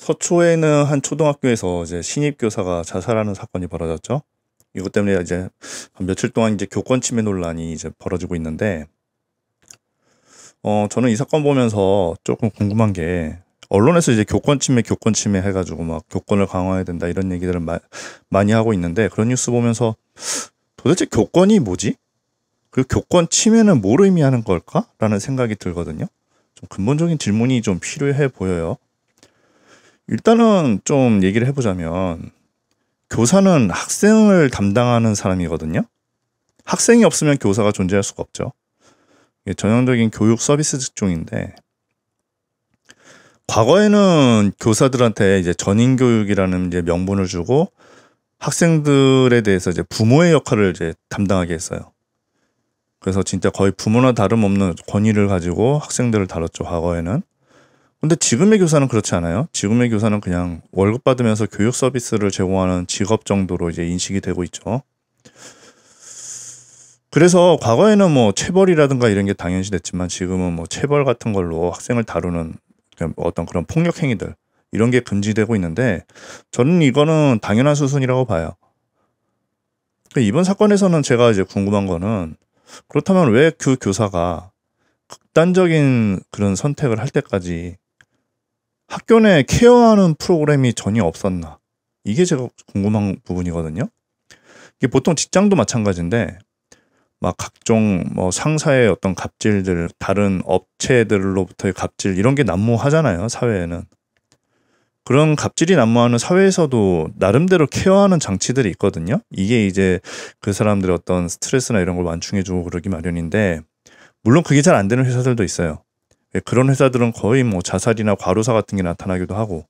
서초에는 한 초등학교에서 이제 신입 교사가 자살하는 사건이 벌어졌죠. 이것 때문에 이제 한 며칠 동안 이제 교권 침해 논란이 이제 벌어지고 있는데, 저는 이 사건 보면서 조금 궁금한 게, 언론에서 이제 교권 침해 해가지고 막 교권을 강화해야 된다 이런 얘기들을 많이 하고 있는데, 그런 뉴스 보면서 도대체 교권이 뭐지? 그리고 교권 침해는 뭘 의미하는 걸까? 라는 생각이 들거든요. 좀 근본적인 질문이 좀 필요해 보여요. 일단은 좀 얘기를 해보자면, 교사는 학생을 담당하는 사람이거든요. 학생이 없으면 교사가 존재할 수가 없죠. 이게 전형적인 교육 서비스 직종인데, 과거에는 교사들한테 이제 전인 교육이라는 이제 명분을 주고 학생들에 대해서 이제 부모의 역할을 이제 담당하게 했어요. 그래서 진짜 거의 부모나 다름없는 권위를 가지고 학생들을 다뤘죠, 과거에는. 근데 지금의 교사는 그렇지 않아요. 지금의 교사는 그냥 월급 받으면서 교육 서비스를 제공하는 직업 정도로 이제 인식이 되고 있죠. 그래서 과거에는 뭐 체벌이라든가 이런 게 당연시됐지만, 지금은 뭐 체벌 같은 걸로 학생을 다루는 어떤 그런 폭력 행위들, 이런 게 금지되고 있는데, 저는 이거는 당연한 수순이라고 봐요. 이번 사건에서는 제가 이제 궁금한 거는, 그렇다면 왜 그 교사가 극단적인 그런 선택을 할 때까지 학교 내 케어하는 프로그램이 전혀 없었나? 이게 제가 궁금한 부분이거든요. 이게 보통 직장도 마찬가지인데, 막 각종 뭐 상사의 어떤 갑질들, 다른 업체들로부터의 갑질, 이런 게 난무하잖아요, 사회에는. 그런 갑질이 난무하는 사회에서도 나름대로 케어하는 장치들이 있거든요. 이게 이제 그 사람들의 어떤 스트레스나 이런 걸 완충해주고 그러기 마련인데, 물론 그게 잘 안 되는 회사들도 있어요. 그런 회사들은 거의 뭐 자살이나 과로사 같은 게 나타나기도 하고,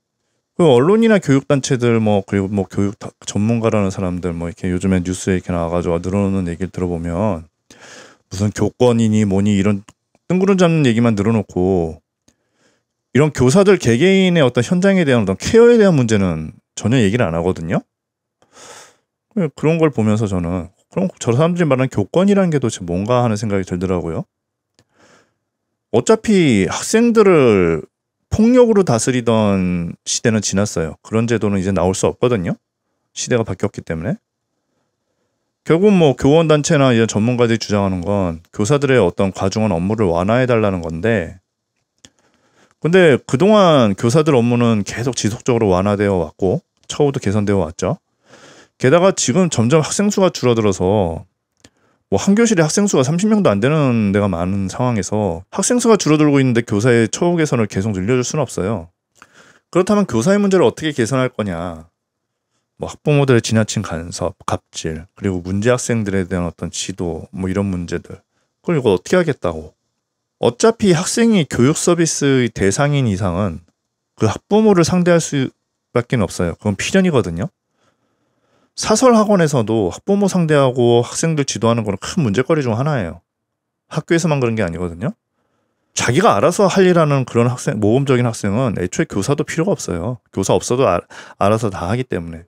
그 언론이나 교육단체들 그리고 뭐 교육 전문가라는 사람들 이렇게 요즘에 뉴스에 이렇게 나와가지고 늘어놓는 얘기를 들어보면, 무슨 교권이니 뭐니 이런 뜬구름 잡는 얘기만 늘어놓고, 이런 교사들 개개인의 어떤 현장에 대한 어떤 케어에 대한 문제는 전혀 얘기를 안 하거든요. 그런 걸 보면서 저는, 그럼 저 사람들이 말하는 교권이라는 게 도대체 뭔가 하는 생각이 들더라고요. 어차피 학생들을 폭력으로 다스리던 시대는 지났어요. 그런 제도는 이제 나올 수 없거든요. 시대가 바뀌었기 때문에. 결국 뭐 교원단체나 이런 전문가들이 주장하는 건 교사들의 어떤 과중한 업무를 완화해달라는 건데, 근데 그동안 교사들 업무는 계속 지속적으로 완화되어 왔고 처우도 개선되어 왔죠. 게다가 지금 점점 학생 수가 줄어들어서, 뭐 한 교실에 학생 수가 30명도 안 되는 데가 많은 상황에서 학생 수가 줄어들고 있는데 교사의 처우 개선을 계속 늘려줄 수는 없어요. 그렇다면 교사의 문제를 어떻게 개선할 거냐? 뭐 학부모들의 지나친 간섭, 갑질, 그리고 문제 학생들에 대한 어떤 지도, 뭐 이런 문제들. 그걸 이거 어떻게 하겠다고? 어차피 학생이 교육 서비스의 대상인 이상은 그 학부모를 상대할 수밖에 없어요. 그건 필연이거든요. 사설 학원에서도 학부모 상대하고 학생들 지도하는 건 큰 문제거리 중 하나예요. 학교에서만 그런 게 아니거든요. 자기가 알아서 할 일하는 그런 학생, 모범적인 학생은 애초에 교사도 필요가 없어요. 교사 없어도 알아서 다 하기 때문에.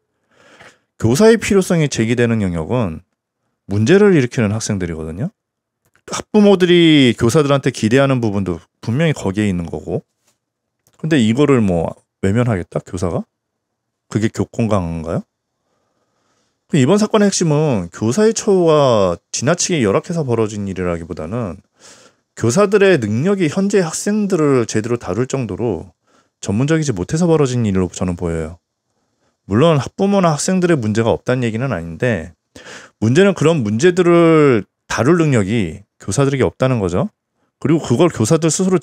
교사의 필요성이 제기되는 영역은 문제를 일으키는 학생들이거든요. 학부모들이 교사들한테 기대하는 부분도 분명히 거기에 있는 거고. 근데 이거를 뭐 외면하겠다, 교사가? 그게 교권 강화인가요? 이번 사건의 핵심은 교사의 처우가 지나치게 열악해서 벌어진 일이라기보다는 교사들의 능력이 현재 학생들을 제대로 다룰 정도로 전문적이지 못해서 벌어진 일로 저는 보여요. 물론 학부모나 학생들의 문제가 없다는 얘기는 아닌데, 문제는 그런 문제들을 다룰 능력이 교사들에게 없다는 거죠. 그리고 그걸 교사들 스스로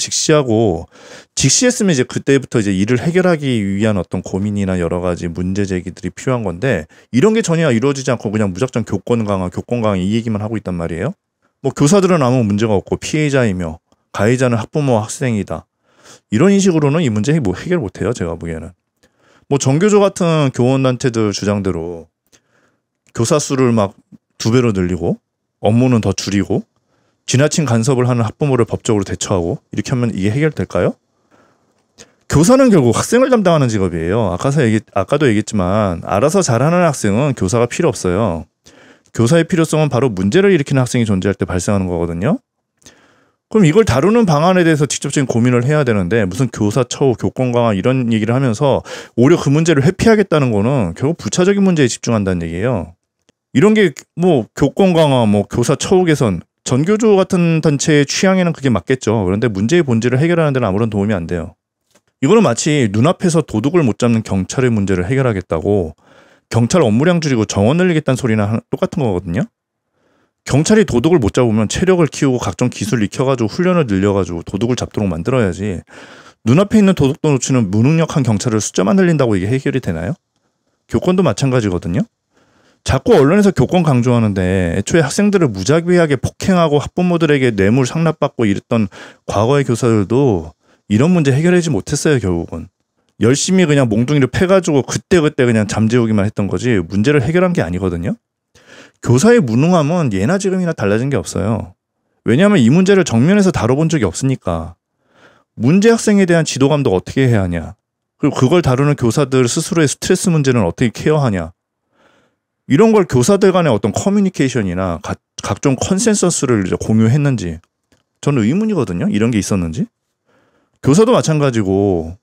직시했으면 이제 그때부터 이제 일을 해결하기 위한 어떤 고민이나 여러 가지 문제 제기들이 필요한 건데, 이런 게 전혀 이루어지지 않고 그냥 무작정 교권 강화 이 얘기만 하고 있단 말이에요. 뭐 교사들은 아무 문제가 없고 피해자이며 가해자는 학부모와 학생이다. 이런 인식으로는 이 문제 해결 못해요, 제가 보기에는. 뭐 정교조 같은 교원단체들 주장대로 교사 수를 막 2배로 늘리고 업무는 더 줄이고 지나친 간섭을 하는 학부모를 법적으로 대처하고 이렇게 하면 이게 해결될까요? 교사는 결국 학생을 담당하는 직업이에요. 아까도 얘기했지만 알아서 잘하는 학생은 교사가 필요 없어요. 교사의 필요성은 바로 문제를 일으키는 학생이 존재할 때 발생하는 거거든요. 그럼 이걸 다루는 방안에 대해서 직접적인 고민을 해야 되는데 무슨 교사 처우, 교권 강화 이런 얘기를 하면서 오히려 그 문제를 회피하겠다는 거는 결국 부차적인 문제에 집중한다는 얘기예요. 이런 게 뭐 교권 강화, 뭐 교사 처우 개선, 전교조 같은 단체의 취향에는 그게 맞겠죠. 그런데 문제의 본질을 해결하는 데는 아무런 도움이 안 돼요. 이거는 마치 눈앞에서 도둑을 못 잡는 경찰의 문제를 해결하겠다고 경찰 업무량 줄이고 정원 늘리겠다는 소리나 똑같은 거거든요. 경찰이 도둑을 못 잡으면 체력을 키우고 각종 기술 익혀가지고 훈련을 늘려가지고 도둑을 잡도록 만들어야지. 눈앞에 있는 도둑도 놓치는 무능력한 경찰을 숫자만 늘린다고 이게 해결이 되나요? 교권도 마찬가지거든요. 자꾸 언론에서 교권 강조하는데 애초에 학생들을 무자비하게 폭행하고 학부모들에게 뇌물 상납받고 이랬던 과거의 교사들도 이런 문제 해결하지 못했어요. 결국은. 열심히 그냥 몽둥이를 패가지고 그때그때 그냥 잠재우기만 했던 거지 문제를 해결한 게 아니거든요. 교사의 무능함은 예나 지금이나 달라진 게 없어요. 왜냐하면 이 문제를 정면에서 다뤄본 적이 없으니까. 문제 학생에 대한 지도 감독 어떻게 해야 하냐. 그리고 그걸 다루는 교사들 스스로의 스트레스 문제는 어떻게 케어하냐. 이런 걸 교사들 간의 어떤 커뮤니케이션이나 각종 컨센서스를 이제 공유했는지 저는 의문이거든요. 이런 게 있었는지. 교사도 마찬가지고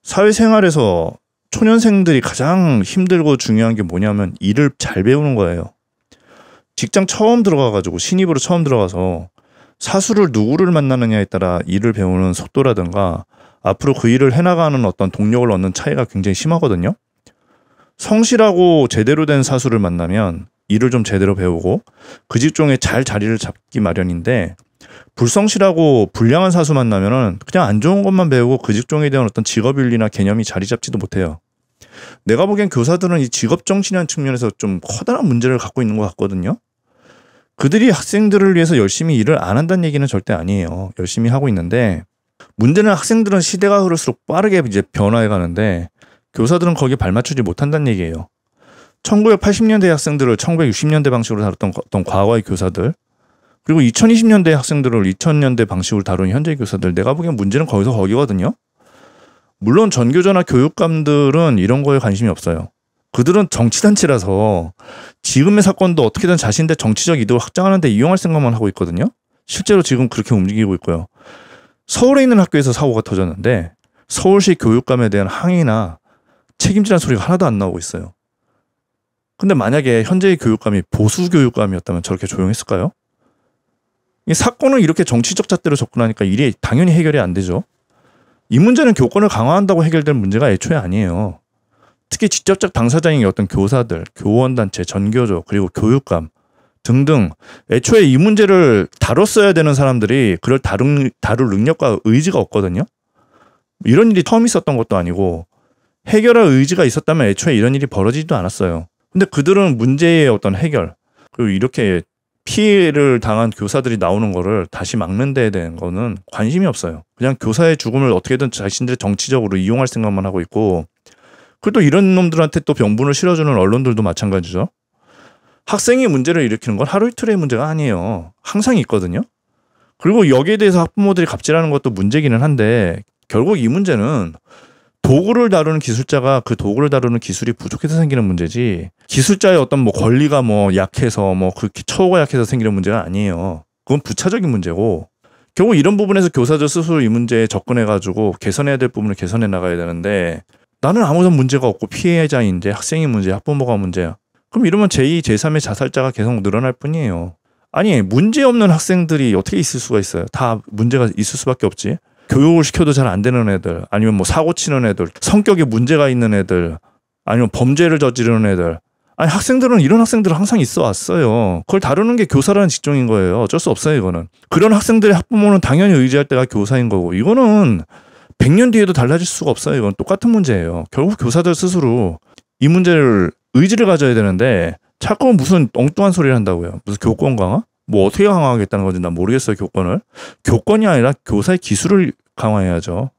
사회생활에서 초년생들이 가장 힘들고 중요한 게 뭐냐면 일을 잘 배우는 거예요. 직장 처음 들어가가지고 신입으로 처음 들어가서 사수를 누구를 만나느냐에 따라 일을 배우는 속도라든가 앞으로 그 일을 해나가는 어떤 동력을 얻는 차이가 굉장히 심하거든요. 성실하고 제대로 된 사수를 만나면 일을 좀 제대로 배우고 그 직종에 잘 자리를 잡기 마련인데 불성실하고 불량한 사수 만나면은 그냥 안 좋은 것만 배우고 그 직종에 대한 어떤 직업윤리나 개념이 자리 잡지도 못해요. 내가 보기엔 교사들은 이 직업정신이라는 측면에서 좀 커다란 문제를 갖고 있는 것 같거든요. 그들이 학생들을 위해서 열심히 일을 안 한다는 얘기는 절대 아니에요. 열심히 하고 있는데 문제는 학생들은 시대가 흐를수록 빠르게 이제 변화해 가는데 교사들은 거기에 발맞추지 못한다는 얘기예요. 1980년대 학생들을 1960년대 방식으로 다뤘던 어떤 과거의 교사들 그리고 2020년대 학생들을 2000년대 방식으로 다루는 현재 교사들 내가 보기엔 문제는 거기서 거기거든요. 물론 전교조나 교육감들은 이런 거에 관심이 없어요. 그들은 정치단체라서 지금의 사건도 어떻게든 자신들 정치적 이득을 확장하는 데 이용할 생각만 하고 있거든요. 실제로 지금 그렇게 움직이고 있고요. 서울에 있는 학교에서 사고가 터졌는데 서울시 교육감에 대한 항의나 책임지라는 소리가 하나도 안 나오고 있어요. 근데 만약에 현재의 교육감이 보수 교육감이었다면 저렇게 조용했을까요? 이 사건을 이렇게 정치적 잣대로 접근하니까 일이 당연히 해결이 안 되죠. 이 문제는 교권을 강화한다고 해결될 문제가 애초에 아니에요. 특히 직접적 당사자인 어떤 교사들, 교원단체, 전교조, 그리고 교육감 등등 애초에 이 문제를 다뤘어야 되는 사람들이 그걸 다룰 능력과 의지가 없거든요. 이런 일이 처음 있었던 것도 아니고 해결할 의지가 있었다면 애초에 이런 일이 벌어지지도 않았어요. 근데 그들은 문제의 어떤 해결 그리고 이렇게 피해를 당한 교사들이 나오는 거를 다시 막는 데에 대한 거는 관심이 없어요. 그냥 교사의 죽음을 어떻게든 자신들의 정치적으로 이용할 생각만 하고 있고 그리고 또 이런 놈들한테 또 병분을 실어주는 언론들도 마찬가지죠. 학생이 문제를 일으키는 건 하루 이틀의 문제가 아니에요. 항상 있거든요. 그리고 여기에 대해서 학부모들이 갑질하는 것도 문제기는 한데 결국 이 문제는 도구를 다루는 기술자가 그 도구를 다루는 기술이 부족해서 생기는 문제지 기술자의 어떤 뭐 권리가 뭐 약해서 뭐 그 처우가 약해서 생기는 문제가 아니에요. 그건 부차적인 문제고 결국 이런 부분에서 교사들 스스로 이 문제에 접근해가지고 개선해야 될 부분을 개선해 나가야 되는데 나는 아무런 문제가 없고 피해자인데 학생이 문제야 학부모가 문제야. 그럼 이러면 제2, 제3의 자살자가 계속 늘어날 뿐이에요. 아니 문제 없는 학생들이 어떻게 있을 수가 있어요. 다 문제가 있을 수밖에 없지. 교육을 시켜도 잘 안 되는 애들 아니면 뭐 사고 치는 애들 성격에 문제가 있는 애들 아니면 범죄를 저지르는 애들 아니 학생들은 이런 학생들은 항상 있어 왔어요. 그걸 다루는 게 교사라는 직종인 거예요. 어쩔 수 없어요 이거는. 그런 학생들의 학부모는 당연히 의지할 때가 교사인 거고 이거는 100년 뒤에도 달라질 수가 없어요. 이건 똑같은 문제예요. 결국 교사들 스스로 이 문제를 의지를 가져야 되는데 자꾸 무슨 엉뚱한 소리를 한다고요. 무슨 교권 강화? 뭐 어떻게 강화하겠다는 건지 난 모르겠어요. 교권을. 교권이 아니라 교사의 기술을 강화해야죠.